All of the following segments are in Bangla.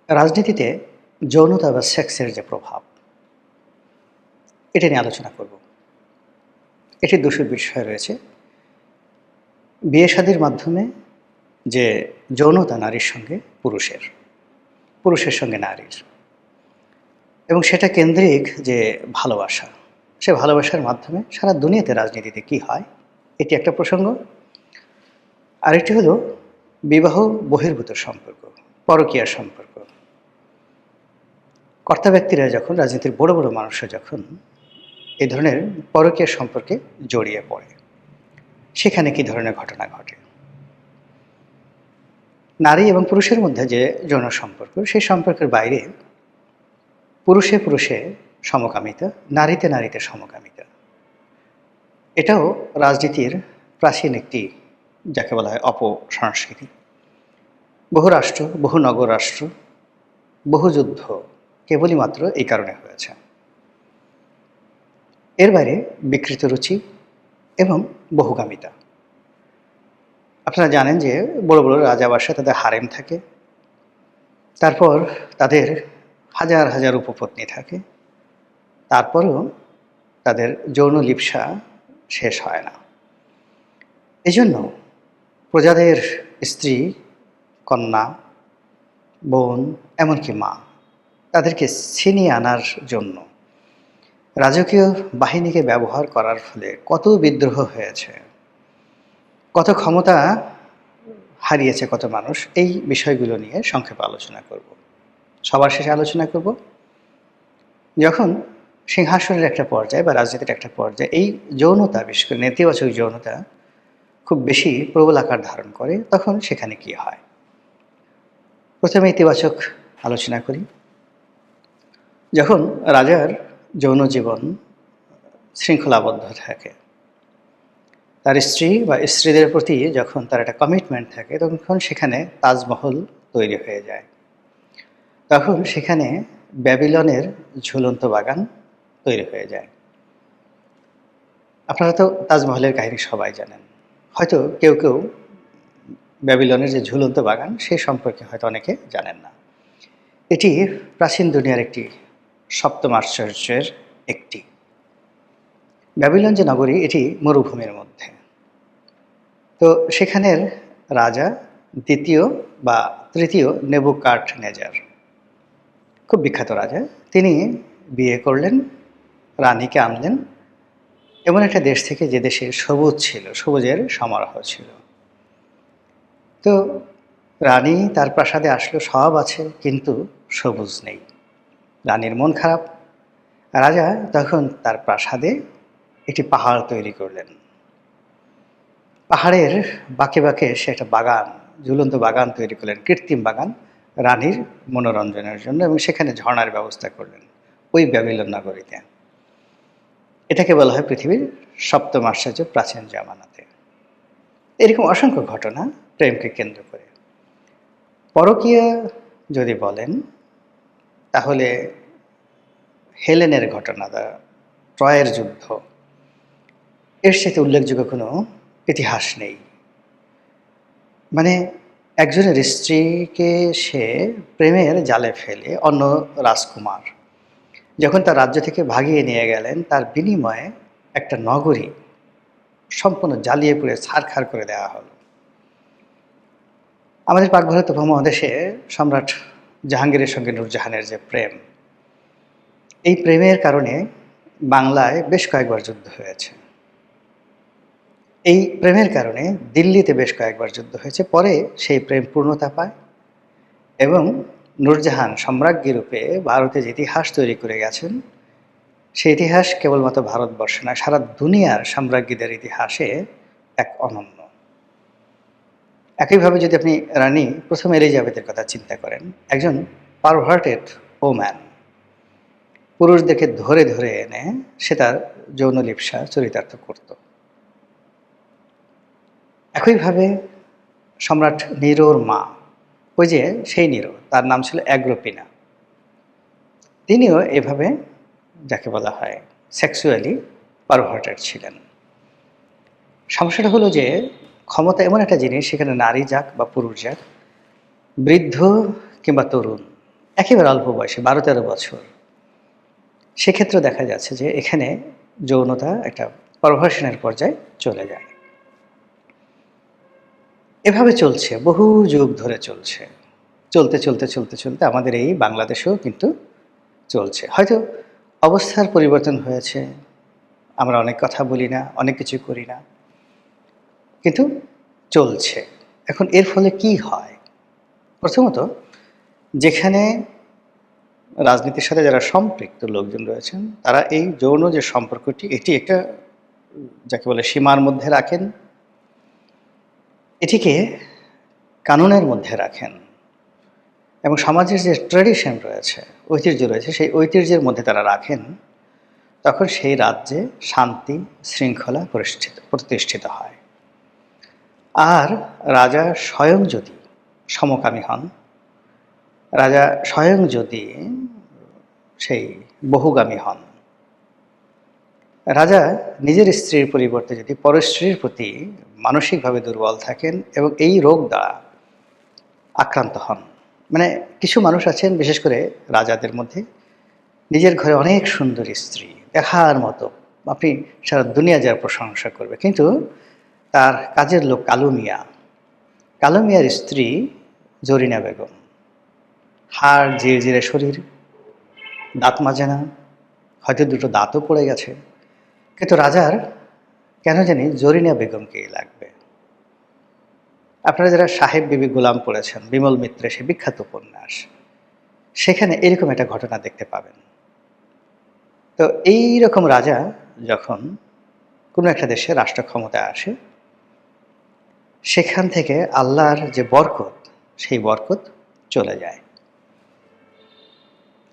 রাজনীতিতে যৌনতা বা সেক্সের যে প্রভাব, এটা নিয়ে আলোচনা করব। এটির দুটো বিষয় রয়েছে। বিয়ে-শাদীর মাধ্যমে যে যৌনতা নারীর সঙ্গে পুরুষের, পুরুষের সঙ্গে নারীর, এবং সেটা কেন্দ্রিক যে ভালোবাসা, সে ভালোবাসার মাধ্যমে সারা দুনিয়াতে রাজনীতিতে কী হয়, এটি একটা প্রসঙ্গ। আরেকটি হলো বিবাহ বহির্ভূত সম্পর্ক, পরকীয়ার সম্পর্ক। কর্তা ব্যক্তিরা যখন, রাজনীতির বড় বড় মানুষরা যখন এই ধরনের পরকীয়ার সম্পর্কে জড়িয়ে পড়ে, সেখানে কী ধরনের ঘটনা ঘটে। নারী এবং পুরুষের মধ্যে যে যৌন সম্পর্ক, সেই সম্পর্কের বাইরে পুরুষে পুরুষে সমকামিতা, নারীতে নারীতে সমকামিতা, এটাও রাজনীতির প্রাচীন একটি, যাকে বলা হয় অপসংস্কৃতি। বহু রাষ্ট্র, বহু নগর রাষ্ট্র, বহু যুদ্ধ কেবলই মাত্র এই কারণে হয়েছে। এর বাইরে বিকৃত রুচি এবং বহুগামিতা। আপনারা জানেন যে বড় বড় রাজাবাসায় তাদের হারেম থাকে, তারপর তাদের হাজার হাজার উপপত্নী থাকে, তারপরেও তাদের যৌন লিপ্সা শেষ হয় না। এজন্য প্রজাদের স্ত্রী, কন্যা, বোন, এমনকি মা, তাদেরকে ছিনিয়ে আনার জন্য রাজকীয় বাহিনীকে ব্যবহার করার ফলে কত বিদ্রোহ হয়েছে, কত ক্ষমতা হারিয়েছে কত মানুষ, এই বিষয়গুলো নিয়ে সংক্ষেপে আলোচনা করব। সবার শেষে আলোচনা করব যখন সিংহাসনের একটা পর্যায়ে বা রাজনীতির একটা পর্যায়ে এই যৌনতা, বিশেষ করে নেতিবাচক যৌনতা খুব বেশি প্রবল আকার ধারণ করে, তখন সেখানে কি হয়। প্রথমে ইতিবাচক আলোচনা করি। যখন রাজার যৌন জীবন শৃঙ্খলাবদ্ধ থাকে, তার স্ত্রী বা স্ত্রীদের প্রতি যখন তার একটা কমিটমেন্ট থাকে, তখন সেখানে তাজমহল তৈরি হয়ে যায়। তখন সেখানে ব্যাবিলনের ঝুলন্ত বাগান তৈরি হয়ে যায়। আপনারা তো তাজমহলের কাহিনী সবাই জানেন। হয়তো কেউ কেউ ব্যাবিলনের যে ঝুলন্ত বাগান, সে সম্পর্কে হয়তো অনেকে জানেন না। এটি প্রাচীন দুনিয়ার একটি সপ্তম আশ্চর্যের একটি। ব্যাবিলন যে নগরী, এটি মরুভূমির মধ্যে। তো সেখানের রাজা দ্বিতীয় বা তৃতীয় নেবুকাডনেজার, খুব বিখ্যাত রাজা, তিনি বিয়ে করলেন, রানীকে আনলেন এমন একটা দেশ থেকে যে দেশে সবুজ ছিল, সবুজের সমারোহ ছিল। তো রানী তার প্রাসাদে আসলো, সব আছে, কিন্তু সবুজ নেই। রানীর মন খারাপ। রাজা তখন তার প্রাসাদে একটি পাহাড় তৈরি করলেন। পাহাড়ের বাঁকে বাঁকে সে একটা বাগান, ঝুলন্ত বাগান তৈরি করলেন, কৃত্রিম বাগান, রানীর মনোরঞ্জনের জন্য, এবং সেখানে ঝর্ণার ব্যবস্থা করলেন ওই ব্যাবিলন নগরীতে। এটাকে বলা হয় পৃথিবীর সপ্তম আশ্চর্য প্রাচীন জামানাতে। এরকম অসংখ্য ঘটনা প্রেমকে কেন্দ্র করে। পরকীয়া যদি বলেন, তাহলে হেলেনের ঘটনা, ট্রয়ের যুদ্ধ, এর সাথে উল্লেখযোগ্য কোনো ইতিহাস নেই। মানে একজনের স্ত্রীকে সে প্রেমের জালে ফেলে অন্য রাজকুমার যখন তার রাজ্য থেকে ভাগিয়ে নিয়ে গেলেন, তার বিনিময়ে একটা নগরী সম্পূর্ণ জ্বালিয়ে পুড়ে ছারখার করে দেওয়া হলো। আমাদের পাক ভারত উপমহাদেশে সম্রাট জাহাঙ্গীরের সঙ্গে নূরজাহানের যে প্রেম, এই প্রেমের কারণে বাংলায় বেশ কয়েকবার যুদ্ধ হয়েছে। এই প্রেমের কারণে দিল্লিতে বেশ কয়েকবার যুদ্ধ হয়েছে। পরে সেই প্রেম পূর্ণতা পায় এবং নূরজাহান সম্রাজ্ঞী রূপে ভারতে যে ইতিহাস তৈরি করে গেছেন, সেই ইতিহাস কেবলমাত্র ভারতবর্ষ নয়, সারা দুনিয়ার সাম্রাজ্ঞীদের ইতিহাসে এক অনন্য। একইভাবে যদি আপনি রানী প্রথম এলিজাবেথের কথা চিন্তা করেন, একজন পারভার্টেড ওম্যান, পুরুষদেরকে ধরে ধরে এনে সে তার যৌন লিপ্সা চরিতার্থ করত। একইভাবে সম্রাট নিরোর মা, ওই যে সেই নিরো, তার নাম ছিল অ্যাগ্রোপিনা, তিনিও এভাবে, যাকে বলা হয় সেক্সুয়ালি পারভার্টেড ছিলেন। সমস্যাটা হলো যে ক্ষমতা এমন একটা জিনিস, সেখানে নারী যাক বা পুরুষ যাক, বৃদ্ধ কিংবা তরুণ, একেবারে অল্প বয়সে ১২-১৩ বছর। সেক্ষেত্রে দেখা যাচ্ছে যে এখানে যৌনতা একটা পারভার্সনের পর্যায়ে চলে যায়। এভাবে চলছে, বহু যুগ ধরে চলছে। চলতে আমাদের এই বাংলাদেশেও কিন্তু চলছে। হয়তো অবস্থার পরিবর্তন হয়েছে। আমরা অনেক কথা বলি না, অনেক কিছু করি না। কিন্তু চলছে। এখন এর ফলে কি হয়? প্রথমত, যেখানে রাজনীতির সাথে যারা সম্পৃক্ত লোকজন রয়েছেন, তারা এই যৌন যে সম্পর্কটি, এটি একটা যাকে বলে সীমার মধ্যে রাখেন। এটিকে কানুনের মধ্যে রাখেন এবং সমাজের যে ট্র্যাডিশন রয়েছে, ঐতিহ্য রয়েছে, সেই ঐতিহ্যের মধ্যে তারা রাখেন। তখন সেই রাজ্যে শান্তি, শৃঙ্খলা প্রতিষ্ঠিত হয়। আর রাজা স্বয়ং যদি সমকামী হন, রাজা স্বয়ং যদি সেই বহুগামী হন, রাজা নিজের স্ত্রীর পরিবর্তে যদি পরস্ত্রীর প্রতি মানসিকভাবে দুর্বল থাকেন এবং এই রোগ দ্বারা আক্রান্ত হন, মানে কিছু মানুষ আছেন বিশেষ করে রাজাদের মধ্যে, নিজের ঘরে অনেক সুন্দরী স্ত্রী, দেখার মতো, আপনি সারা দুনিয়া যার প্রশংসা করবে, কিন্তু তার কাজের লোক কালু মিয়ার স্ত্রী জরিনা বেগম, হাড় ঝিরঝিরে শরীর, দাঁত মাজে না, হয়তো দুটো দাঁতও পড়ে গেছে, কিন্তু রাজার কেন জানি জরিনা বেগমকেই লাগবে। আপনারা যারা সাহেব বিবি গোলাম পড়েছেন, বিমল মিত্রের সে বিখ্যাত উপন্যাস, সেখানে এরকম একটা ঘটনা দেখতে পাবেন। তো এই রকম রাজা যখন কোনো একটা দেশে রাষ্ট্র ক্ষমতায় আসে, সেখান থেকে আল্লাহর যে বরকত, সেই বরকত চলে যায়।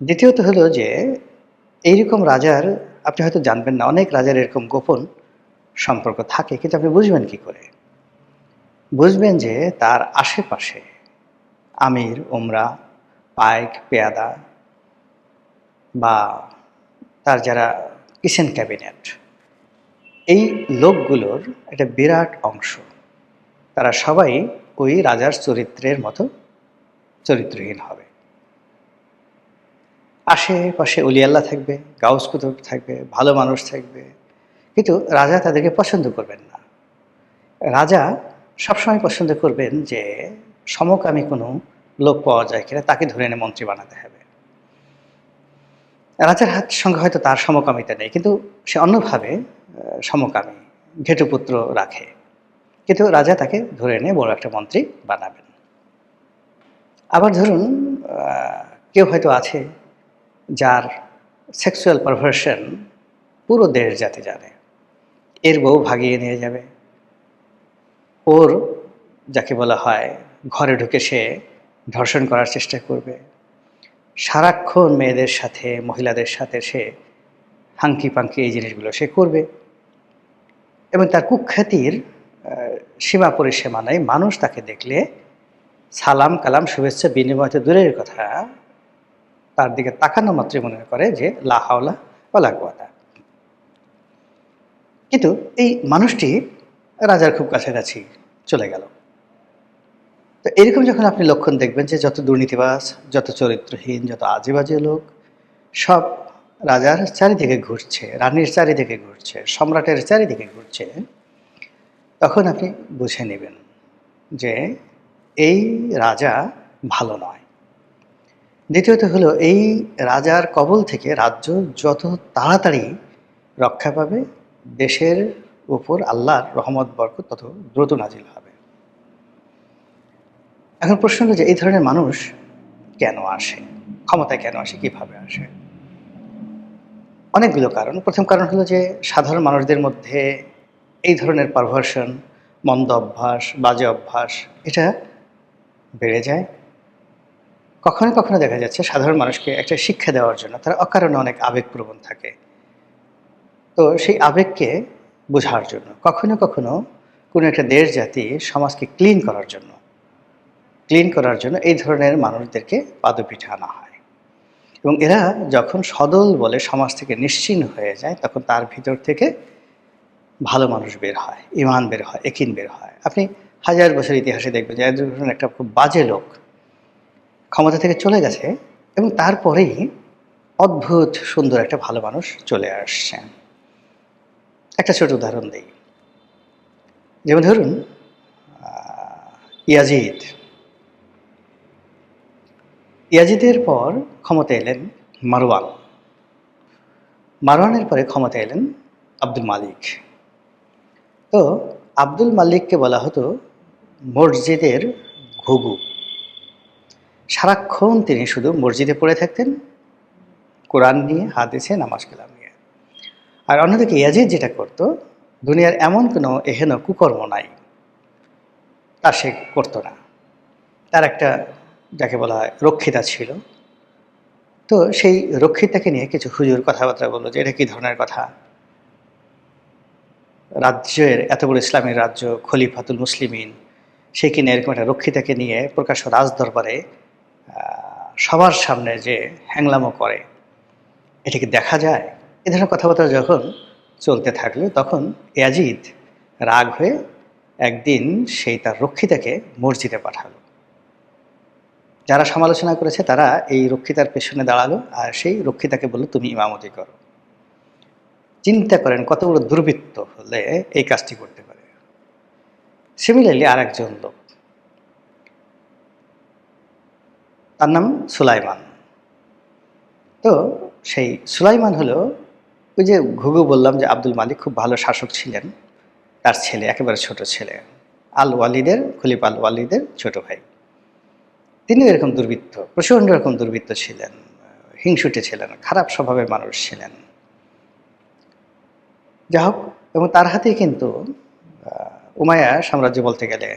দ্বিতীয়ত হলো যে এইরকম রাজার, আপনি হয়তো জানবেন না, অনেক রাজার এরকম গোপন সম্পর্ক থাকে, কিন্তু আপনি বুঝবেন কি করে? বুঝবেন যে তার আশেপাশে আমির, উমরা, পাইক, পেয়াদা বা তার যারা কিচেন ক্যাবিনেট, এই লোকগুলোর একটা বিরাট অংশ, তারা সবাই ওই রাজার চরিত্রের মতো চরিত্রহীন হবে। আশেপাশে অলিয়াল্লাহ থাকবে, গাউস কুতুব থাকবে, ভালো মানুষ থাকবে, কিন্তু রাজা তাদেরকে পছন্দ করবেন না। রাজা সবসময় পছন্দ করবেন যে সমকামী কোনো লোক পাওয়া যায় কিনা, তাকে ধরে এনে মন্ত্রী বানাতে হবে। রাজার সঙ্গে হয়তো তার সমকামিতা নেই, কিন্তু সে অন্যভাবে সমকামী ঘেটুপুত্র রাখে, কিন্তু রাজা তাকে ধরে এনে বড় একটা মন্ত্রী বানাবেন। আবার ধরুন কেউ হয়তো আছে যার সেক্সুয়াল পারভার্সন পুরো দেশ জাতি জানে, এর বউ ভাগিয়ে নিয়ে যাবে, ওর যাকে বলা হয় ঘরে ঢুকে সে ধর্ষণ করার চেষ্টা করবে, সারাক্ষণ মেয়েদের সাথে, মহিলাদের সাথে সে হাঙ্কি পাঙ্কি এই জিনিসগুলো সে করবে এবং তার কুখ্যাতির সীমা পরিসীমা নাই। মানুষ তাকে দেখলে সালাম কালাম শুভেচ্ছা বিনিময় তো দূরের কথা, তার দিকে তাকানো মাত্রই মনে করে যে লা হাওলা ওয়ালা কুওয়াতা। কিন্তু এই মানুষটি রাজার খুব কাছাকাছি চলে গেল। তো এরকম যখন আপনি লক্ষণ দেখবেন যে যত দুর্নীতিবাজ, যত চরিত্রহীন, যত আজে বাজে লোক, সব রাজার চারিদিকে ঘুরছে, রানীর চারিদিকে ঘুরছে, সম্রাটের চারিদিকে ঘুরছে, তখন আপনি বুঝে নেবেন যে এই রাজা ভালো নয়। দ্বিতীয়ত হলো, এই রাজার কবল থেকে রাজ্য যত তাড়াতাড়ি রক্ষা পাবে, দেশের উপর আল্লাহর রহমত বরকত তত দ্রুত নাজিল হবে। এখন প্রশ্ন হলো যে এই ধরনের মানুষ কেন আসে, ক্ষমতায় কেন আসে, কিভাবে আসে? অনেকগুলো কারণ। প্রথম কারণ হলো যে সাধারণ মানুষদের মধ্যে এই ধরনের পারভার্সন, মন্দ অভ্যাস, বাজে অভ্যাস, এটা বেড়ে যায়। কখনো কখনো দেখা যাচ্ছে সাধারণ মানুষকে একটা শিক্ষা দেওয়ার জন্য তারা অকারণে অনেক আবেগপ্রবণ থাকে। তো সেই আবেগকে বোঝার জন্য, কখনো কখনো কোনো একটা দেশ জাতি সমাজকে ক্লিন করার জন্য এই ধরনের মানুষদেরকে পাদপীঠে আনা হয় এবং এরা যখন সদল বলে সমাজ থেকে নিশ্চিহ্ন হয়ে যায়, তখন তার ভিতর থেকে ভালো মানুষ বের হয়, ঈমান বের হয়, একিন বের হয়। আপনি হাজার বছর ইতিহাসে দেখবেন যে একজন একটা খুব বাজে লোক ক্ষমতা থেকে চলে গেছে, এবং তারপরেই অদ্ভুত সুন্দর একটা ভালো মানুষ চলে আসছে। একটা ছোট উদাহরণ দেই। যেমন ধরুন ইয়াজিদ। ইয়াজিদের পর ক্ষমতায় এলেন মারওয়ান। মারওয়ানের পরে ক্ষমতায় এলেন আব্দুল মালিক। তো আব্দুল মালিককে বলা হতো মসজিদের ঘুঘু। সারাক্ষণ তিনি শুধু মসজিদে পড়ে থাকতেন, কোরআন নিয়ে, হাদিসে, নামাজ কালাম নিয়ে। আর অন্যদিকে ইয়াজিদ যেটা করত, দুনিয়ার এমন কোনো এহেন কুকর্ম নাই তা সে করতো না। তার একটা যাকে বলা হয় রক্ষিতা ছিল। তো সেই রক্ষিতাকে নিয়ে কিছু হুজুর কথাবার্তা বললো যে এটা কী ধরনের কথা, রাজ্যের এত বড় ইসলামের রাজ্য, খলিফাতুল মুসলিমিন, সে কিনা এরকম একটা রক্ষিতাকে নিয়ে প্রকাশ্য রাজদরবারে সবার সামনে যে হ্যাংলামো করে, এটা কি দেখা যায়? এ ধরনের কথাবার্তা যখন চলতে থাকলো তখন ইয়াজিদ রাগ হয়ে একদিন সেই তার রক্ষিতাকে মসজিদে পাঠালো। যারা সমালোচনা করেছে তারা এই রক্ষিতার পেছনে দাঁড়ালো আর সেই রক্ষিতাকে বলল তুমি ইমামতি করো। চিন্তা করেন কত বড় দুর্বৃত্ত হলে এই কাজটি করতে পারে। সিমিলারলি আর একজন লোক, তার নাম সুলাইমান। তো সেই সুলাইমান হলো ওই যে ঘুঘু বললাম যে আব্দুল মালিক খুব ভালো শাসক ছিলেন, তার ছেলে, একেবারে ছোট ছেলে, আল ওয়ালিদের, খলিফা আল ওয়ালিদের ছোট ভাই। তিনিও এরকম দুর্বৃত্ত, প্রচণ্ড রকম দুর্বৃত্ত ছিলেন, হিংসুটে ছিলেন, খারাপ স্বভাবের মানুষ ছিলেন। যা হোক, এবং তার হাতেই কিন্তু উমাইয়া সাম্রাজ্য বলতে গেলে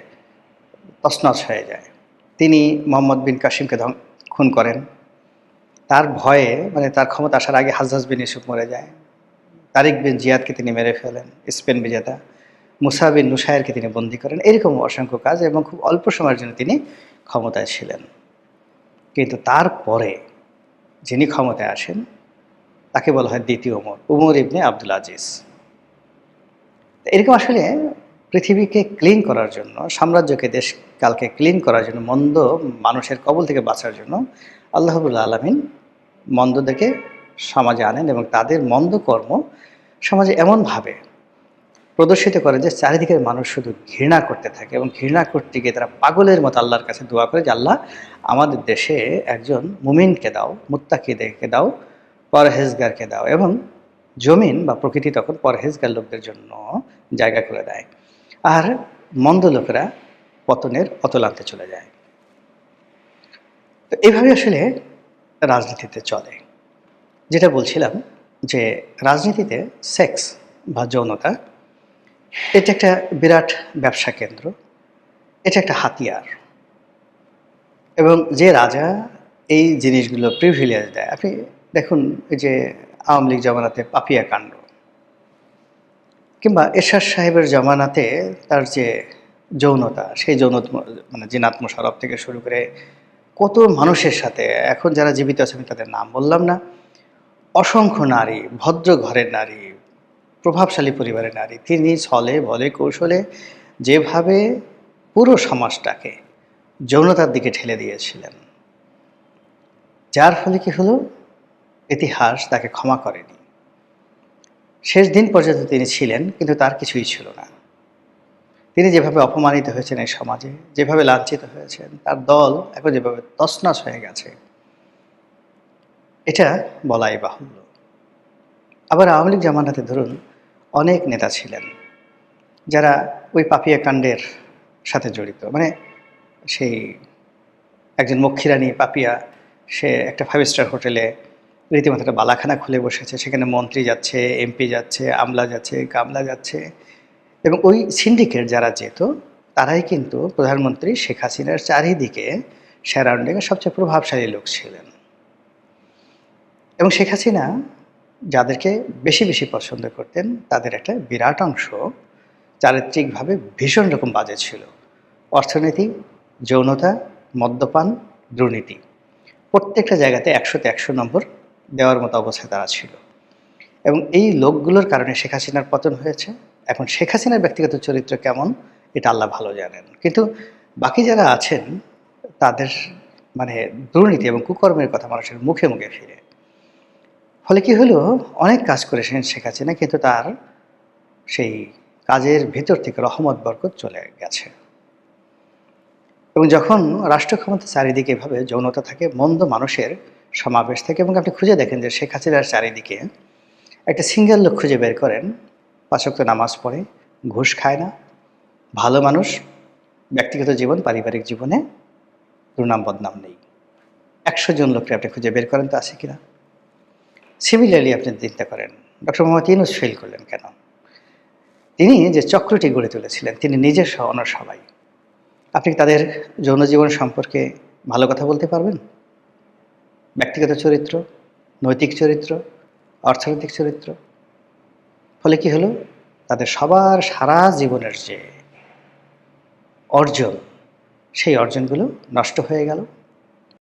তছনছ হয়ে যায়। তিনি মোহাম্মদ বিন কাসিমকে খুন করেন। তার ভয়ে, মানে তার ক্ষমতা আসার আগে হাজ্জাজ বিন ইউসুফ মরে যায়। তারিক বিন জিয়াদকে তিনি মেরে ফেলেন, স্পেন বিজেতা। মুসা বিন নুসাইরকে তিনি বন্দী করেন। এরকম অসংখ্য কাজ, এবং খুব অল্প সময়ের জন্য তিনি ক্ষমতায় ছিলেন। কিন্তু তারপরে যিনি ক্ষমতায় আসেন তাকে বলা হয় দ্বিতীয় ওমর, উমর ইবনে আব্দুল আজিজ। এরকম আসলে পৃথিবীকে ক্লিন করার জন্য, সাম্রাজ্যকে, দেশকালকে ক্লিন করার জন্য, মন্দ মানুষের কবল থেকে বাঁচার জন্য আল্লাহ রাব্বুল আলামিন মন্দদেরকে সমাজে আনেন এবং তাদের মন্দ কর্ম সমাজে এমনভাবে প্রদর্শিত করে যে চারিদিকের মানুষ শুধু ঘৃণা করতে থাকে, এবং ঘৃণা করতে গিয়ে তারা পাগলের মতো আল্লাহর কাছে দোয়া করে যে আল্লাহ আমাদের দেশে একজন মুমিনকে দাও, মুত্তাকিদেরকে দাও, পরহেজগারকে দাও। এবং জমিন বা প্রকৃতি তখন পরহেজগার লোকদের জন্য জায়গা করে দেয়, আর মন্দ লোকেরা পতনের অতলান্তে চলে যায়। তো এইভাবে আসলে রাজনীতিতে চলে। যেটা বলছিলাম যে রাজনীতিতে সেক্স বা যৌনতা এটা একটা বিরাট ব্যবসা কেন্দ্র, এটা একটা হাতিয়ার। এবং যে রাজা এই জিনিসগুলো প্রিভিলেজ দেয়, আপনি দেখুন এই যে আওয়ামী লীগ জমানাতে পাপিয়া কাণ্ড, কিংবা এরশাদ সাহেবের জমানাতে তার যে যৌনতা, সেই যৌনতা মানে জিনাত মোশাররফ থেকে শুরু করে কত মানুষের সাথে, এখন যারা জীবিত আছে আমি তাদের নাম বললাম না, অসংখ্য নারী, ভদ্র ঘরের নারী, প্রভাবশালী পরিবারের নারী, তিনি ছলে বলে কৌশলে যেভাবে পুরো সমাজটাকে যৌনতার দিকে ঠেলে দিয়েছিলেন, যার ফলে কি হলো, ইতিহাস তাকে ক্ষমা করেনি। শেষ দিন পর্যন্ত তিনি ছিলেন, কিন্তু তার কিছুই ছিল না। তিনি যেভাবে অপমানিত হয়েছেন এই সমাজে, যেভাবে লাঞ্ছিত হয়েছেন, তার দল এখন যেভাবে তছনছ হয়ে গেছে, এটা বলাই বাহুল্য। আবার আওয়ামী লীগ জামানাতে ধরুন অনেক নেতা ছিলেন যারা ওই পাপিয়া কাণ্ডের সাথে জড়িত। মানে সেই একজন মক্ষীরানী পাপিয়া, সে একটা 5 স্টার হোটেলে রীতিমতো একটা বালাখানা খুলে বসেছে, সেখানে মন্ত্রী যাচ্ছে, এমপি যাচ্ছে, আমলা যাচ্ছে, কামলা যাচ্ছে, এবং ওই সিন্ডিকেট যারা যেত তারাই কিন্তু প্রধানমন্ত্রী শেখ হাসিনার চারিদিকে সারাউন্ডিংয়ে সবচেয়ে প্রভাবশালী লোক ছিলেন। এবং শেখ হাসিনা যাদেরকে বেশি বেশি পছন্দ করতেন তাদের একটা বিরাট অংশ চারিত্রিকভাবে ভীষণ রকম বাজে ছিল। অর্থনীতি, যৌনতা, মদ্যপান, দুর্নীতি, প্রত্যেকটা জায়গাতে 100তে 100 নম্বর দেওয়ার মতো অবস্থায় তারা ছিল। এবং এই লোকগুলোর কারণে শেখ হাসিনার পতন হয়েছে। এখন শেখ হাসিনার ব্যক্তিগত চরিত্র কেমন এটা আল্লাহ ভালো জানেন, কিন্তু বাকি যারা আছেন তাদের মানে দুর্নীতি এবং কুকর্মের কথা মানুষের মুখে মুখে ফিরে। ফলে কি হলো, অনেক কাজ করেছেন শেখ হাসিনা, কিন্তু তার সেই কাজের ভেতর থেকে রহমত বরকত চলে গেছে। এবং যখন রাষ্ট্র ক্ষমতা চারিদিকে এভাবে যৌনতা থাকে, মন্দ মানুষের সমাবেশ থাকে, এবং আপনি খুঁজে দেখেন যে শেখ হাসিনার চারিদিকে একটা সিঙ্গেল লোক খুঁজে বের করেন, ৫ ওয়াক্ত নামাজ পড়ে, ঘুষ খায় না, ভালো মানুষ, ব্যক্তিগত জীবন পারিবারিক জীবনে দুর্নাম বদনাম নেই। ১০০ জন লোককে আপনি খুঁজে বের করেন তো আছে কিনা? সিমিলারলি আপনি চিন্তা করেন ডক্টর মোহাম্মদ ইউনূস ফেল করলেন কেন? তিনি যে চক্রটি গড়ে তুলেছিলেন, তিনি নিজে সহ অন্য সবাই, আপনি কি তাদের যৌন জীবন সম্পর্কে ভালো কথা বলতে পারবেন? ব্যক্তিগত চরিত্র, নৈতিক চরিত্র, অর্থনৈতিক চরিত্র। ফলে কি হলো, তাদের সবার সারা জীবনের যে অর্জন, সেই অর্জনগুলো নষ্ট হয়ে গেল।